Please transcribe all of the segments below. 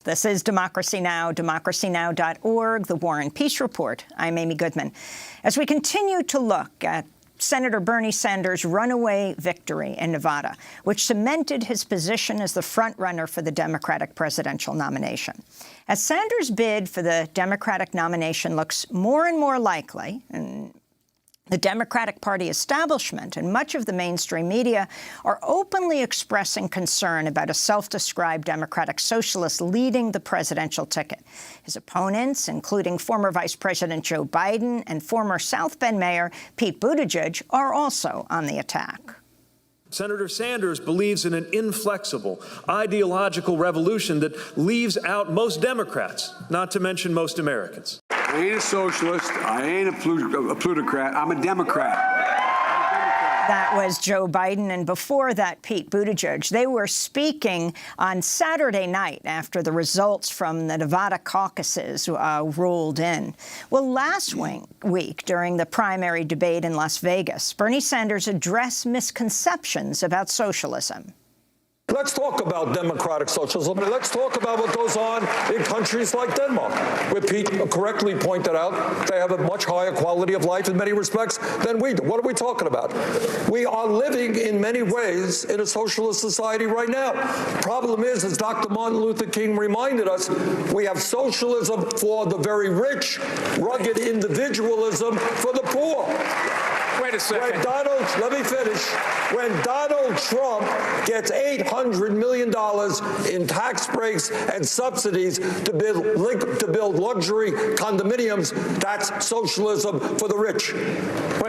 This is Democracy Now!, democracynow.org, The War and Peace Report. I'm Amy Goodman. As we continue to look at Senator Bernie Sanders' runaway victory in Nevada, which cemented his position as the front-runner for the Democratic presidential nomination. As Sanders' bid for the Democratic nomination looks more and more likely, and the Democratic Party establishment and much of the mainstream media are openly expressing concern about a self-described democratic socialist leading the presidential ticket. His opponents, including former Vice President Joe Biden and former South Bend Mayor Pete Buttigieg, are also on the attack. Senator Sanders believes in an inflexible, ideological revolution that leaves out most Democrats, not to mention most Americans. I ain't a socialist. I ain't a plutocrat. I'm a Democrat. That was Joe Biden, and before that, Pete Buttigieg. They were speaking on Saturday night after the results from the Nevada caucuses rolled in. Well, last week, during the primary debate in Las Vegas, Bernie Sanders addressed misconceptions about socialism. Let's talk about democratic socialism, and let's talk about what goes on in countries like Denmark, where Pete correctly pointed out they have a much higher quality of life in many respects than we do. What are we talking about? We are living in many ways in a socialist society right now. Problem is, as Dr. Martin Luther King reminded us, we have socialism for the very rich, rugged individualism for the poor. Wait a second. Let me finish. When Donald Trump gets $800 million in tax breaks and subsidies to build luxury condominiums, that's socialism for the rich.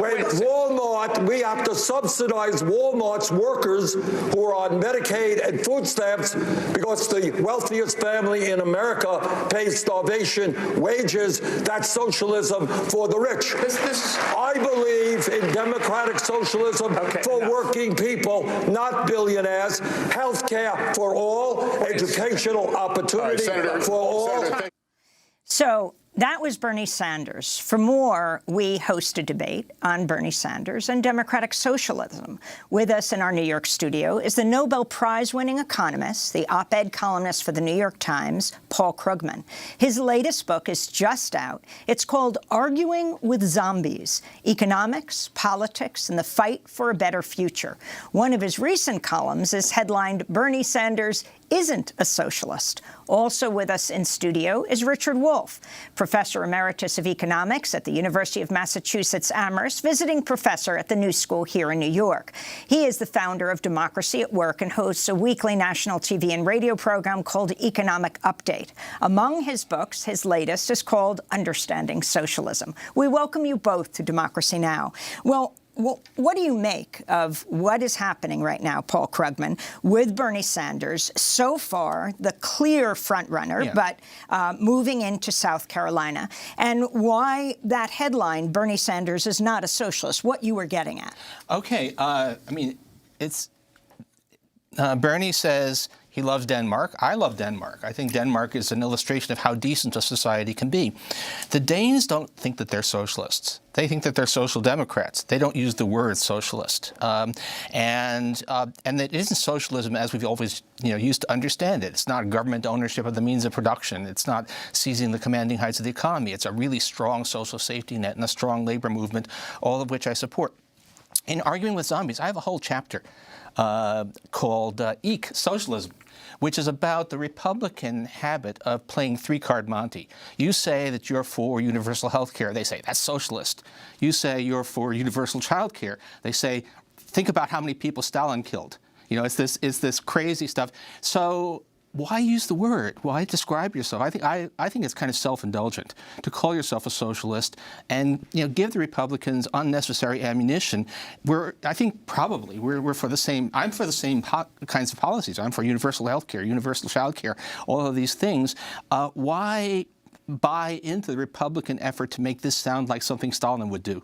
When Walmart, we have to subsidize Walmart's workers who are on Medicaid and food stamps because the wealthiest family in America pays starvation wages, that's socialism for the rich. I believe in democratic socialism for working people, not billionaires, health care for all, educational opportunity for all. So that was Bernie Sanders. For more, we host a debate on Bernie Sanders and democratic socialism. With us in our New York studio is the Nobel Prize-winning economist, the op-ed columnist for the New York Times, Paul Krugman. His latest book is just out. It's called Arguing with Zombies: Economics, Politics, and the Fight for a Better Future. One of his recent columns is headlined, Bernie Sanders isn't a socialist. Also with us in studio is Richard Wolff, Professor Emeritus of Economics at the University of Massachusetts Amherst, visiting professor at the New School here in New York. He is the founder of Democracy at Work and hosts a weekly national TV and radio program called Economic Update. Among his books, his latest is called Understanding Socialism. We welcome you both to Democracy Now! Well, what do you make of what is happening right now, Paul Krugman, with Bernie Sanders, so far the clear front-runner, but moving into South Carolina, and why that headline, Bernie Sanders is not a socialist, what you were getting at? Okay. I mean, it's Bernie says he loves Denmark. I love Denmark. I think Denmark is an illustration of how decent a society can be. The Danes don't think that they're socialists. They think that they're social democrats. They don't use the word socialist. And it isn't socialism as we've always used to understand it. It's not government ownership of the means of production. It's not seizing the commanding heights of the economy. It's a really strong social safety net and a strong labor movement, all of which I support. In Arguing with Zombies, I have a whole chapter called Socialism, which is about the Republican habit of playing three-card Monte. You say that you're for universal health care. They say, that's socialist. You say you're for universal child care. They say, think about how many people Stalin killed. It's this crazy stuff. So why use the word? Why describe yourself? I think it's kind of self-indulgent to call yourself a socialist and give the Republicans unnecessary ammunition. I think probably we're for the same. I'm for the same kinds of policies. I'm for universal health care, universal child care, all of these things. Why buy into the Republican effort to make this sound like something Stalin would do?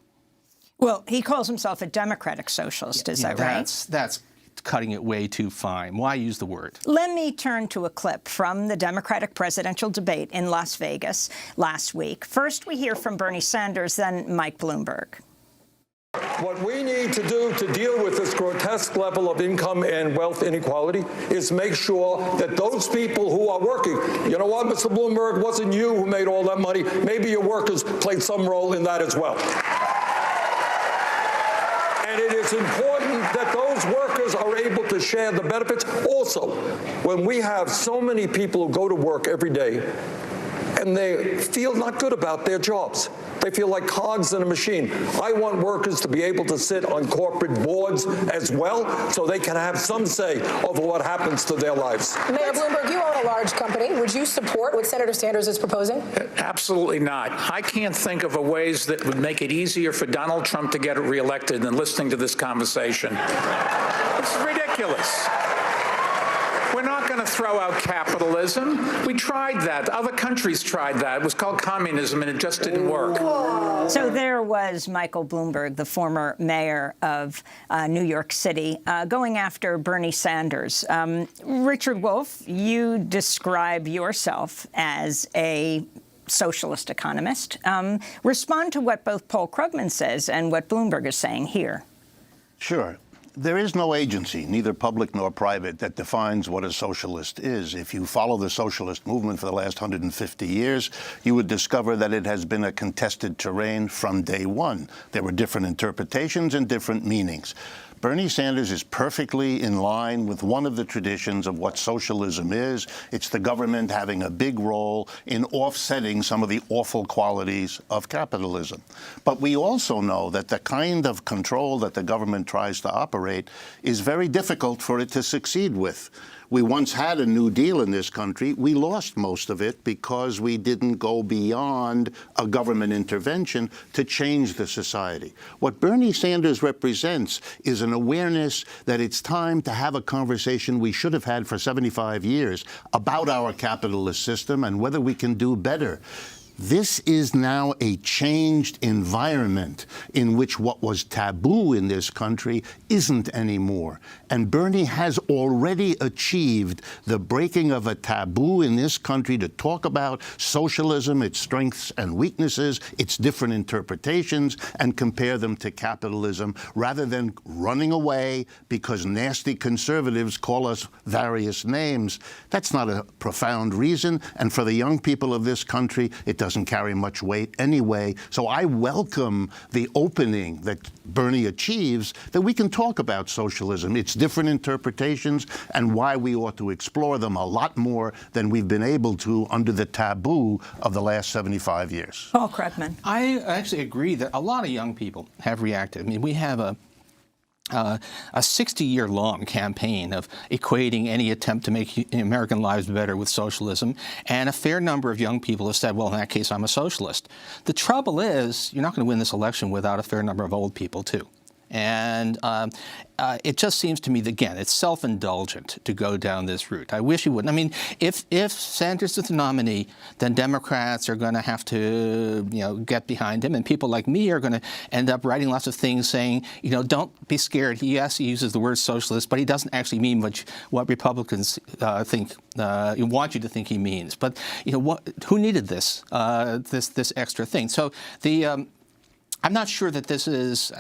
Well, he calls himself a democratic socialist. Is that right? That's cutting it way too fine. Why use the word? Let me turn to a clip from the Democratic presidential debate in Las Vegas last week. First, we hear from Bernie Sanders, then Mike Bloomberg. What we need to do to deal with this grotesque level of income and wealth inequality is make sure that those people who are working, you know what, Mr. Bloomberg, it wasn't you who made all that money. Maybe your workers played some role in that as well. And it is important that those workers are able to share the benefits. Also, when we have so many people who go to work every day and they feel not good about their jobs, they feel like cogs in a machine. I want workers to be able to sit on corporate boards as well so they can have some say over what happens to their lives. Mayor Bloomberg, you own a large company. Would you support what Senator Sanders is proposing? Absolutely not. I can't think of ways that would make it easier for Donald Trump to get reelected than listening to this conversation. It's ridiculous. We're not going to throw out capitalism. We tried that. Other countries tried that. It was called communism, and it just didn't work. So there was Michael Bloomberg, the former mayor of New York City, going after Bernie Sanders. Richard Wolff, you describe yourself as a socialist economist. Respond to what both Paul Krugman says and what Bloomberg is saying here. Sure. There is no agency, neither public nor private, that defines what a socialist is. If you follow the socialist movement for the last 150 years, you would discover that it has been a contested terrain from day one. There were different interpretations and different meanings. Bernie Sanders is perfectly in line with one of the traditions of what socialism is. It's the government having a big role in offsetting some of the awful qualities of capitalism. But we also know that the kind of control that the government tries to operate is very difficult for it to succeed with. We once had a New Deal in this country. We lost most of it because we didn't go beyond a government intervention to change the society. What Bernie Sanders represents is an awareness that it's time to have a conversation we should have had for 75 years about our capitalist system and whether we can do better. This is now a changed environment in which what was taboo in this country isn't anymore. And Bernie has already achieved the breaking of a taboo in this country to talk about socialism, its strengths and weaknesses, its different interpretations, and compare them to capitalism, rather than running away because nasty conservatives call us various names. That's not a profound reason. And for the young people of this country, it doesn't carry much weight anyway. So I welcome the opening that Bernie achieves, that we can talk about socialism, its different interpretations, and why we ought to explore them a lot more than we've been able to under the taboo of the last 75 years. Paul Krugman. I actually agree that a lot of young people have reacted. I mean, we have a 60-year-long campaign of equating any attempt to make American lives better with socialism, and a fair number of young people have said, well, in that case, I'm a socialist. The trouble is, you're not going to win this election without a fair number of old people, too. And it just seems to me that, again, it's self-indulgent to go down this route. I wish you wouldn't. I mean, if Sanders is the nominee, then Democrats are going to have to, get behind him, and people like me are going to end up writing lots of things saying, don't be scared. Yes, he uses the word socialist, but he doesn't actually mean what Republicans think want you to think he means. But who needed this this extra thing? So the I'm not sure that this is.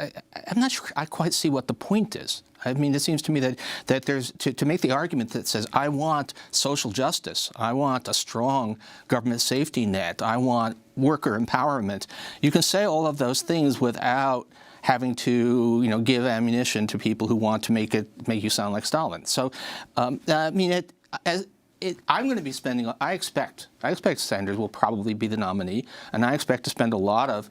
I'm not sure I quite see what the point is. I mean, it seems to me that there's to make the argument that says I want social justice, I want a strong government safety net, I want worker empowerment. You can say all of those things without having to, give ammunition to people who want to make you sound like Stalin. So, I mean, I'm going to be spending. I expect Sanders will probably be the nominee, and I expect to spend a lot of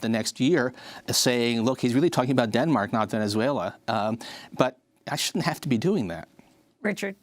the next year saying, look, he's really talking about Denmark, not Venezuela. But I shouldn't have to be doing that. Richard.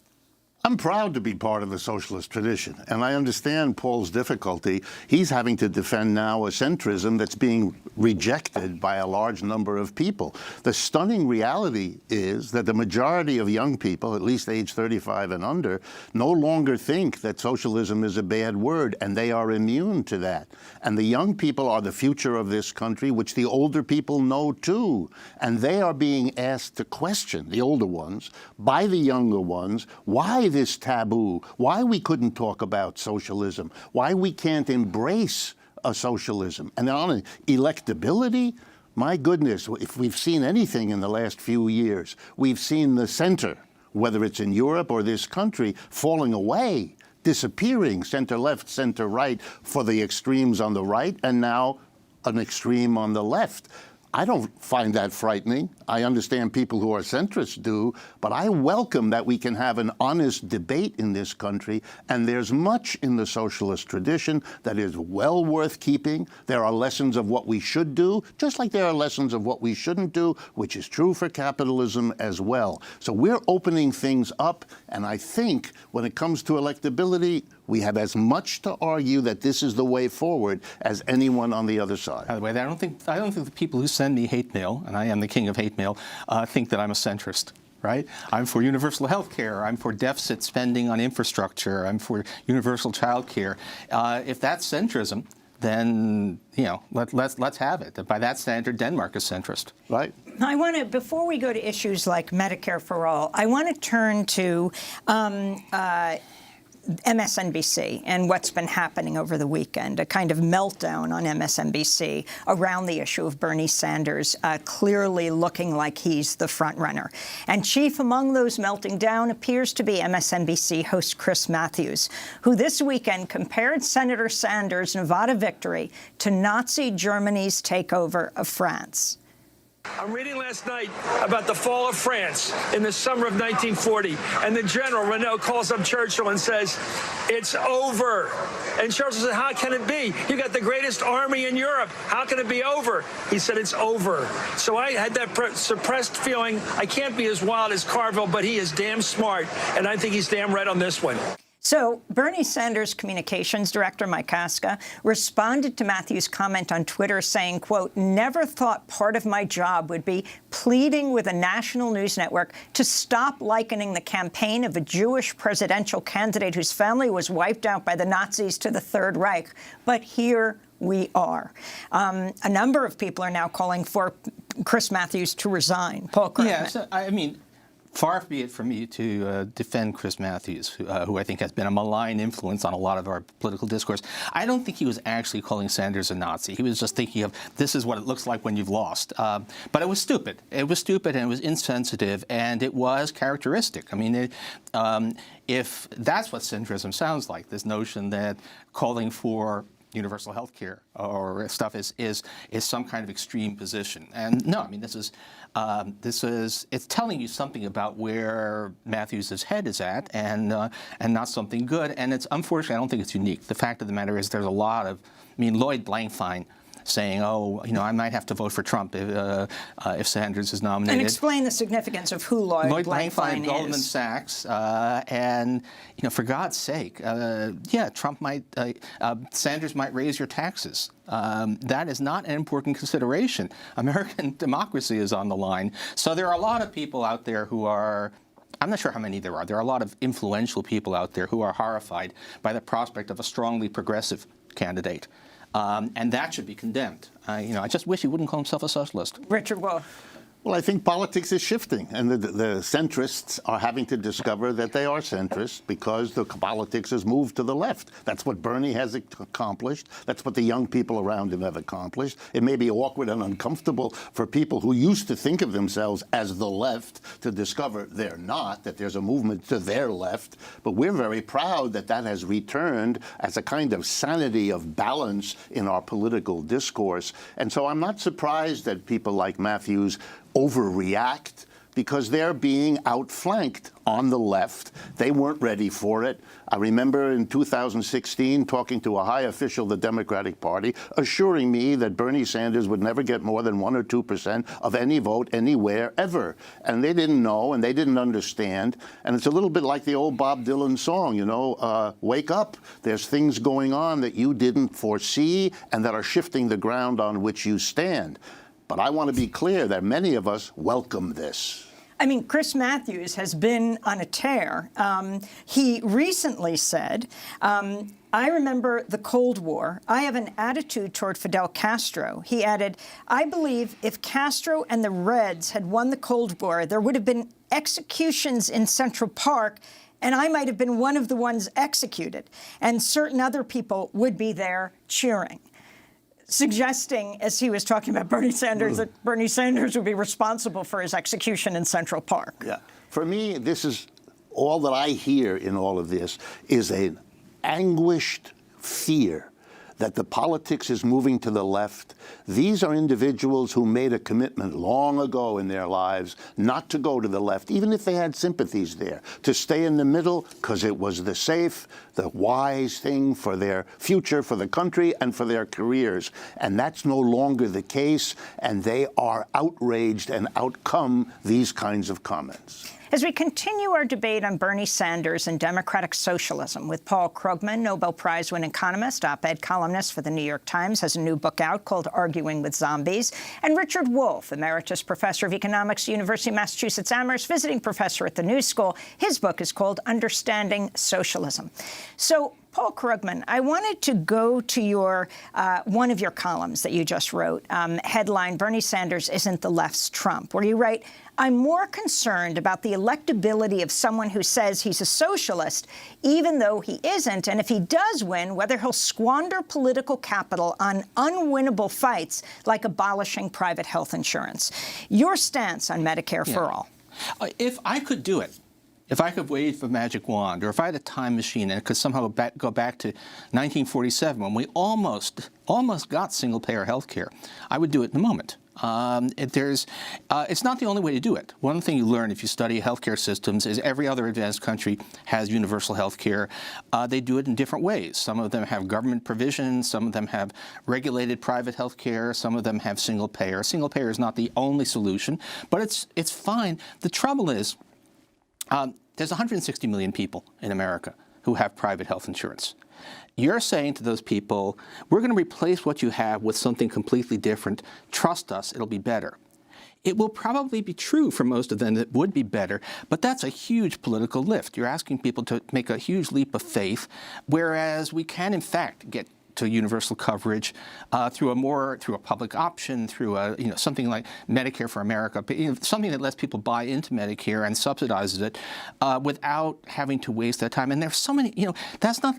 I'm proud to be part of the socialist tradition, and I understand Paul's difficulty. He's having to defend now a centrism that's being rejected by a large number of people. The stunning reality is that the majority of young people, at least age 35 and under, no longer think that socialism is a bad word, and they are immune to that. And the young people are the future of this country, which the older people know too. And they are being asked to question, the older ones, by the younger ones, why this taboo, why we couldn't talk about socialism, why we can't embrace a socialism. And on electability, My goodness, if we've seen anything in the last few years, we've seen the center, whether it's in Europe or this country, falling away, disappearing, center-left, center-right, for the extremes on the right, and now an extreme on the left. I don't find that frightening. I understand people who are centrists do, but I welcome that we can have an honest debate in this country, and there's much in the socialist tradition that is well worth keeping. There are lessons of what we should do, just like there are lessons of what we shouldn't do, which is true for capitalism as well. So we're opening things up, and I think when it comes to electability, we have as much to argue that this is the way forward as anyone on the other side. By the way, I don't think the people who send me hate mail, and I am the king of hate mail, think that I'm a centrist. Right? I'm for universal health care. I'm for deficit spending on infrastructure. I'm for universal child care. If that's centrism, then let's have it. By that standard, Denmark is centrist. Right. I want to, before we go to issues like Medicare for all, I want to turn to MSNBC and what's been happening over the weekend, a kind of meltdown on MSNBC around the issue of Bernie Sanders clearly looking like he's the front runner. And chief among those melting down appears to be MSNBC host Chris Matthews, who this weekend compared Senator Sanders' Nevada victory to Nazi Germany's takeover of France. I'm reading last night about the fall of France in the summer of 1940, and the general, Renault, calls up Churchill and says, "It's over." And Churchill said, "How can it be? You got the greatest army in Europe. How can it be over?" He said, "It's over." So I had that suppressed feeling. I can't be as wild as Carville, but he is damn smart, and I think he's damn right on this one. So Bernie Sanders' communications director, Mike Kaska, responded to Matthews' comment on Twitter saying, quote, "Never thought part of my job would be pleading with a national news network to stop likening the campaign of a Jewish presidential candidate whose family was wiped out by the Nazis to the Third Reich. But here we are." A number of people are now calling for Chris Matthews to resign. Paul Krugman. Yeah, so, I mean, far be it from me to defend Chris Matthews, who I think has been a malign influence on a lot of our political discourse. I don't think he was actually calling Sanders a Nazi. He was just thinking of, this is what it looks like when you've lost. But it was stupid. It was stupid, and it was insensitive, and it was characteristic. I mean, if that's what centrism sounds like, this notion that calling for universal health care or stuff is some kind of extreme position. And no, I mean, it's telling you something about where Matthews' head is at, and not something good. And it's unfortunately, I don't think it's unique. The fact of the matter is there's a lot of, Lloyd Blankfein saying, "Oh, I might have to vote for Trump if Sanders is nominated." And explain the significance of who Lloyd Blankfein is. Goldman Sachs, and for God's sake, Trump might, Sanders might raise your taxes. That is not an important consideration. American democracy is on the line. So there are a lot of people out there who are, I'm not sure how many there are. There are a lot of influential people out there who are horrified by the prospect of a strongly progressive candidate. And that should be condemned. I just wish he wouldn't call himself a socialist. Richard Wolff. Well, I think politics is shifting, and the centrists are having to discover that they are centrists because the politics has moved to the left. That's what Bernie has accomplished. That's what the young people around him have accomplished. It may be awkward and uncomfortable for people who used to think of themselves as the left to discover they're not, that there's a movement to their left. But we're very proud that that has returned as a kind of sanity of balance in our political discourse. And so I'm not surprised that people like Matthews overreact, because they're being outflanked on the left. They weren't ready for it. I remember in 2016 talking to a high official of the Democratic Party, assuring me that Bernie Sanders would never get more than 1 or 2% of any vote anywhere ever. And they didn't know, and they didn't understand. And it's a little bit like the old Bob Dylan song, wake up. There's things going on that you didn't foresee and that are shifting the ground on which you stand. But I want to be clear that many of us welcome this. Chris Matthews has been on a tear. He recently said, "I remember the Cold War. I have an attitude toward Fidel Castro." He added, "I believe if Castro and the Reds had won the Cold War, there would have been executions in Central Park, and I might have been one of the ones executed, and certain other people would be there cheering." suggesting, as he was talking about Bernie Sanders, that Bernie Sanders would be responsible for his execution in Central Park. Yeah. For me, this is all that I hear in all of this is an anguished fear that the politics is moving to the left. These are individuals who made a commitment long ago in their lives not to go to the left, even if they had sympathies there, to stay in the middle because it was the safe, the wise thing for their future, for the country, and for their careers. And that's no longer the case, and they are outraged and outcome these kinds of comments. As we continue our debate on Bernie Sanders and democratic socialism with Paul Krugman, Nobel Prize-winning economist, op-ed columnist for the New York Times, has a new book out called Arguing with Zombies, and Richard Wolff, emeritus professor of economics, University of Massachusetts Amherst, visiting professor at the New School. His book is called Understanding Socialism. So, Paul Krugman, I wanted to go to your one of your columns that you just wrote, headline, Bernie Sanders isn't the left's Trump, where you write, I'm more concerned about the electability of someone who says he's a socialist, even though he isn't, and if he does win, whether he'll squander political capital on unwinnable fights like abolishing private health insurance. Your stance on Medicare for all. If I could do it, if I could wave a magic wand, or if I had a time machine and it could somehow go back to 1947 when we almost got single-payer health care, I would do it in a moment. It's not the only way to do it. One thing you learn if you study healthcare systems is every other advanced country has universal health care. They do it in different ways. Some of them have government provisions. Some of them have regulated private health care. Some of them have single payer. Single payer is not the only solution, but it's fine. The trouble is there's 160 million people in America who have private health insurance. You're saying to those people, we're going to replace what you have with something completely different. Trust us, it'll be better. It will probably be true for most of them that it would be better, but that's a huge political lift. You're asking people to make a huge leap of faith, whereas we can, in fact, get to universal coverage through a public option, through something like Medicare for America, something that lets people buy into Medicare and subsidizes it without having to waste that time. And there's so many, that's not.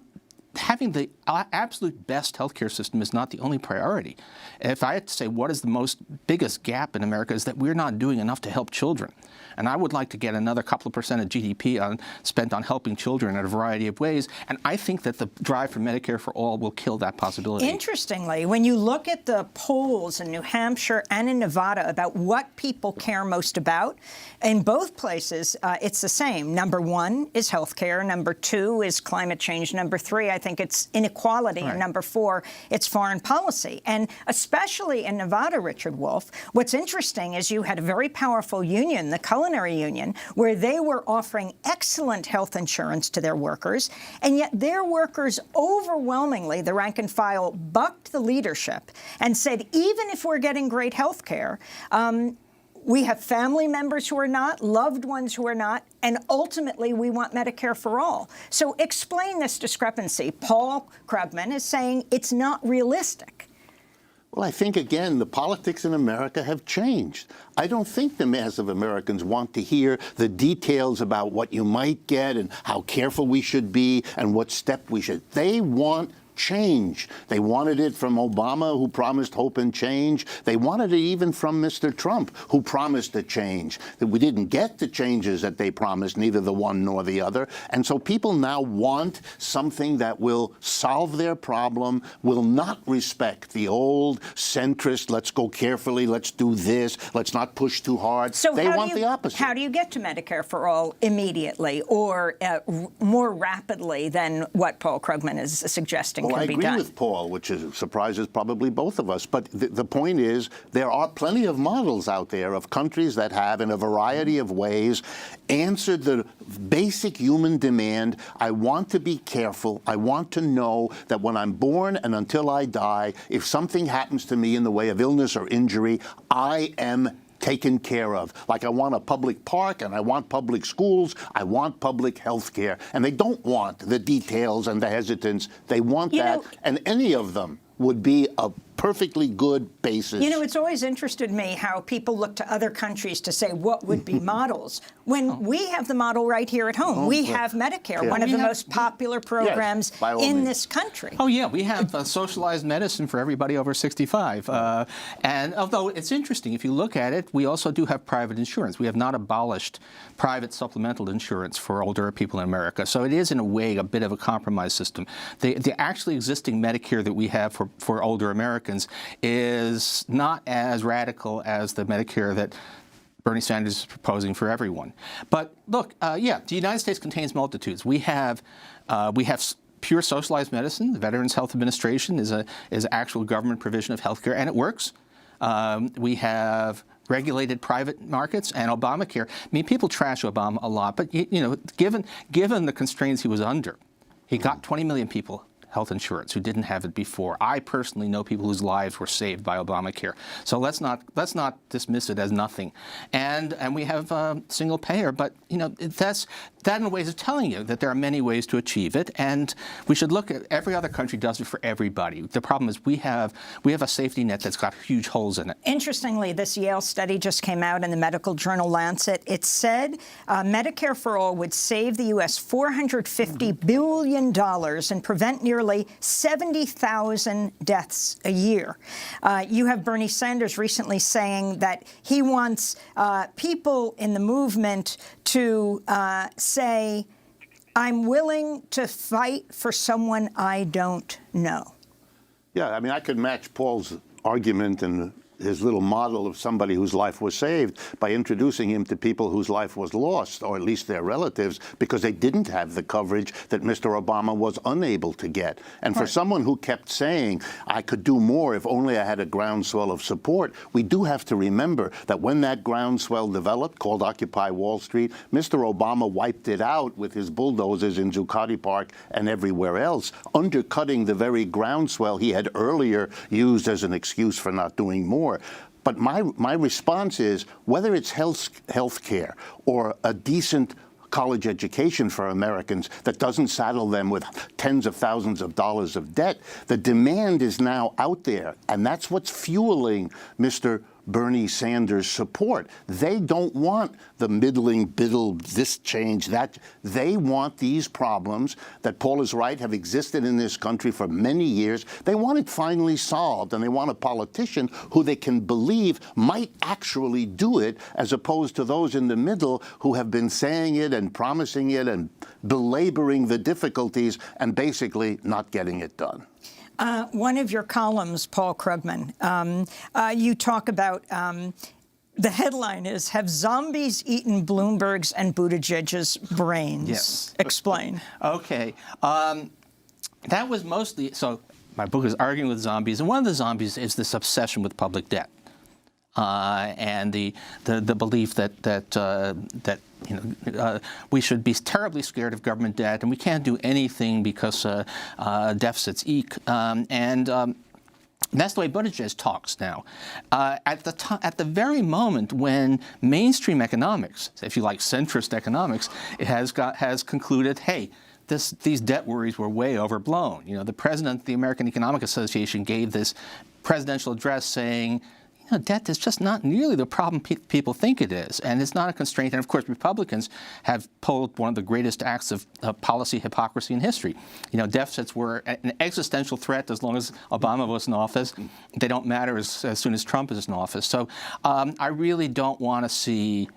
Having the absolute best healthcare system is not the only priority. If I had to say what is the biggest gap in America is that we're not doing enough to help children. And I would like to get another couple of percent of GDP spent on helping children in a variety of ways. And I think that the drive for Medicare for all will kill that possibility. Interestingly, when you look at the polls in New Hampshire and in Nevada about what people care most about, in both places, it's the same. Number one is health care. Number two is climate change. Number three, I think it's inequality. Right. And number four, it's foreign policy. And especially in Nevada, Richard Wolff, what's interesting is you had a very powerful union, the culinary union, where they were offering excellent health insurance to their workers, and yet their workers overwhelmingly, the rank and file, bucked the leadership and said, even if we're getting great health care, we have family members who are not, loved ones who are not, and ultimately we want Medicare for all. So explain this discrepancy. Paul Krugman is saying it's not realistic. Well, I think, again, the politics in America have changed. I don't think the mass of Americans want to hear the details about what you might get and how careful we should be and what step we should. They want change. They wanted it from Obama, who promised hope and change. They wanted it even from Mr. Trump, who promised a change. That we didn't get the changes that they promised, neither the one nor the other. And so people now want something that will solve their problem, will not respect the old centrist, let's go carefully, let's do this, let's not push too hard. So they want the opposite. How do you get to Medicare for all immediately or more rapidly than what Paul Krugman is suggesting? Well, I agree with Paul, which surprises probably both of us. But the point is, there are plenty of models out there of countries that have, in a variety of ways, answered the basic human demand. I want to be careful. I want to know that when I'm born and until I die, if something happens to me in the way of illness or injury, I am taken care of. Like I want a public park and I want public schools, I want public health care. And they don't want the details and the hesitance. They want that. And any of them would be a perfectly good basis. You know, it's always interested me how people look to other countries to say what would be models, when we have the model right here at home. We have Medicare, one of the most popular programs in this country. Oh, yeah, we have socialized medicine for everybody over 65. And although it's interesting, if you look at it, we also do have private insurance. We have not abolished private supplemental insurance for older people in America. So it is, in a way, a bit of a compromise system. The actually existing Medicare that we have for older Americans is not as radical as the Medicare that Bernie Sanders is proposing for everyone. But look, yeah, the United States contains multitudes. We have pure socialized medicine. The Veterans Health Administration is actual government provision of health care, and it works. We have regulated private markets and Obamacare. I mean, people trash Obama a lot, but you know, given the constraints he was under, he got 20 million people health insurance who didn't have it before. I personally know people whose lives were saved by Obamacare. So let's not dismiss it as nothing. And we have single payer, but you know, that in a way is telling you that there are many ways to achieve it, and we should look at every other country does it for everybody. The problem is we have a safety net that's got huge holes in it. Interestingly, this Yale study just came out in the medical journal Lancet. It said Medicare for All would save the U.S. $450 billion and prevent nearly 70,000 deaths a year. You have Bernie Sanders recently saying that he wants people in the movement to say, I'm willing to fight for someone I don't know. Yeah, I mean, I could match Paul's argument and his little model of somebody whose life was saved by introducing him to people whose life was lost, or at least their relatives, because they didn't have the coverage that Mr. Obama was unable to get. And for someone who kept saying, I could do more if only I had a groundswell of support, we do have to remember that when that groundswell developed, called Occupy Wall Street, Mr. Obama wiped it out with his bulldozers in Zuccotti Park and everywhere else, undercutting the very groundswell he had earlier used as an excuse for not doing more. But my response is, whether it's health care or a decent college education for Americans that doesn't saddle them with tens of thousands of dollars of debt, the demand is now out there, and that's what's fueling Mr. Bernie Sanders' support. They don't want the middling, biddle, this change, that. They want these problems that, Paul is right, have existed in this country for many years. They want it finally solved, and they want a politician who they can believe might actually do it, as opposed to those in the middle who have been saying it and promising it and belaboring the difficulties and basically not getting it done. One of your columns, Paul Krugman, you talk about the headline is, have zombies eaten Bloomberg's and Buttigieg's brains? Yes. Explain. Okay. That was mostly, so my book is arguing with zombies, and one of the zombies is this obsession with public debt. And the belief that we should be terribly scared of government debt, and we can't do anything because deficits eke. That's the way Buttigieg talks now. At the very moment when mainstream economics, if you like centrist economics, it has concluded, hey, these debt worries were way overblown. You know, the president of the American Economic Association gave this presidential address saying, debt is just not nearly the problem people think it is, and it's not a constraint. And of course, Republicans have pulled one of the greatest acts of policy hypocrisy in history. You know, deficits were an existential threat as long as Obama was in office. They don't matter as soon as Trump is in office. So I really don't want to see.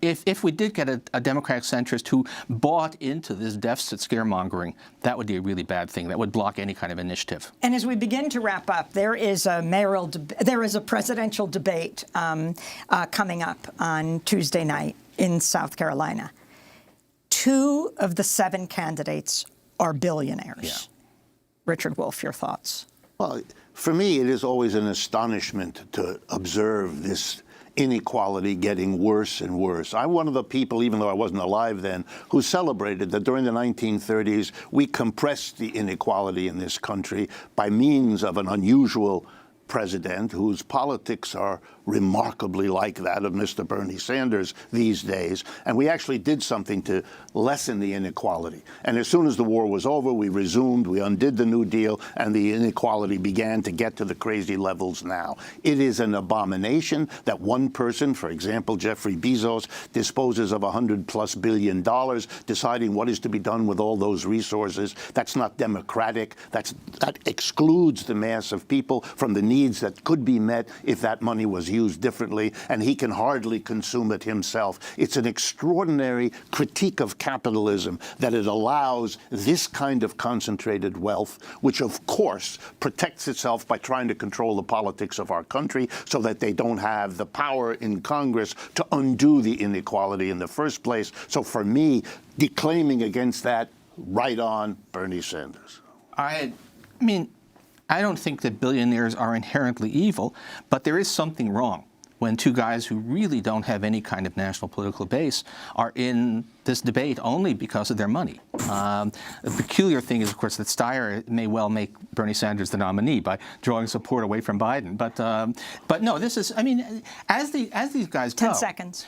If we did get a Democratic centrist who bought into this deficit scaremongering, that would be a really bad thing. That would block any kind of initiative. And as we begin to wrap up, there is a presidential debate coming up on Tuesday night in South Carolina. 2 of the 7 candidates are billionaires. Yeah. Richard Wolff, your thoughts? Well, for me, it is always an astonishment to observe this inequality getting worse and worse. I'm one of the people, even though I wasn't alive then, who celebrated that during the 1930s, we compressed the inequality in this country by means of an unusual president whose politics are remarkably like that of Mr. Bernie Sanders these days. And we actually did something to lessen the inequality. And as soon as the war was over, we resumed, we undid the New Deal, and the inequality began to get to the crazy levels now. It is an abomination that one person, for example, Jeffrey Bezos, disposes of $100+ billion, deciding what is to be done with all those resources. That's not democratic. That excludes the mass of people from the needs that could be met if that money was used differently, and he can hardly consume it himself. It's an extraordinary critique of capitalism that it allows this kind of concentrated wealth, which of course protects itself by trying to control the politics of our country so that they don't have the power in Congress to undo the inequality in the first place. So for me, declaiming against that, right on Bernie Sanders. I mean, I don't think that billionaires are inherently evil, but there is something wrong when two guys who really don't have any kind of national political base are in this debate only because of their money. The peculiar thing is, of course, that Steyer may well make Bernie Sanders the nominee by drawing support away from Biden. But no, this is, I mean, as these guys go. 10 seconds.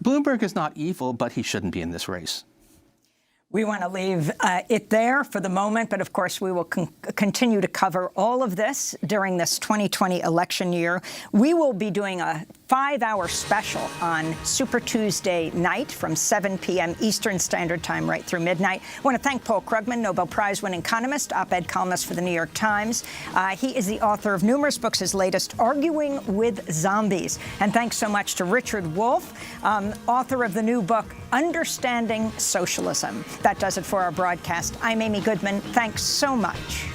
Bloomberg is not evil, but he shouldn't be in this race. We want to leave it there for the moment, but of course we will continue to cover all of this during this 2020 election year. We will be doing a 5-hour special on Super Tuesday night from 7 p.m. Eastern Standard Time right through midnight. I want to thank Paul Krugman, Nobel Prize-winning economist, op-ed columnist for the New York Times. He is the author of numerous books, his latest, Arguing with Zombies. And thanks so much to Richard Wolff, author of the new book, Understanding Socialism. That does it for our broadcast. I'm Amy Goodman. Thanks so much.